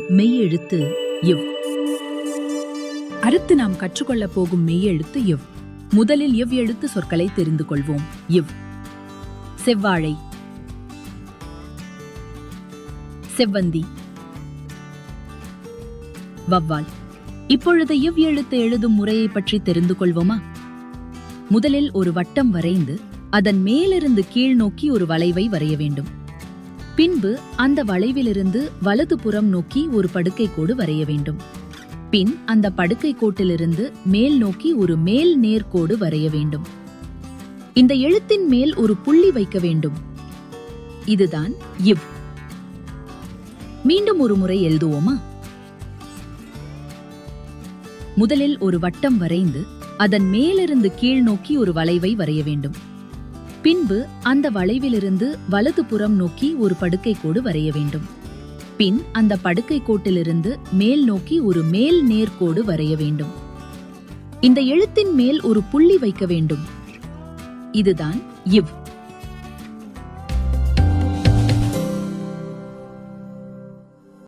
மெய்யெழுத்து இவ். அடுத்து நாம் கற்றுக்கொள்ளப் போகும் மெய்யெழுத்து இவ். முதலில் இவ் எழுத்து சொற்களை தெரிந்து கொள்வோம். இவ். செவ்வாழை, செவ்வந்தி, வவ்வால். இப்பொழுது இவ் எழுத்து எழுதும் முறையை பற்றி தெரிந்து கொள்வோமா? முதலில் ஒரு வட்டம் வரைந்து அதன் மேலிருந்து கீழ் நோக்கி ஒரு வளைவை வரைய வேண்டும். பின்பு அந்த வளைவிலிருந்து வலது புறம் நோக்கி ஒரு படுக்கை கோடு வரைய வேண்டும். பின் அந்த படுக்கை கோட்டிலிருந்து மேல் நோக்கி ஒரு மேல் நேர்கோடு வரைய வேண்டும். இந்த எழுத்தின் மேல் ஒரு புள்ளி வைக்க வேண்டும். இதுதான் இவ். மீண்டும் ஒரு முறை எழுதுவோமா? முதலில் ஒரு வட்டம் வரைந்து அதன் மேலிருந்து கீழ் நோக்கி ஒரு வளைவை வரைய வேண்டும். பின்பு அந்த வளைவிலிருந்து வலது புறம் நோக்கி ஒரு படுக்கை கோடு வரைய வேண்டும். பின் அந்த படுக்கை கோட்டிலிருந்து மேல் நோக்கி ஒரு மேல் நேர்கோடு வரைய வேண்டும். இந்த எழுத்தின் மேல் ஒரு புள்ளி வைக்க வேண்டும். இதுதான் இவ்.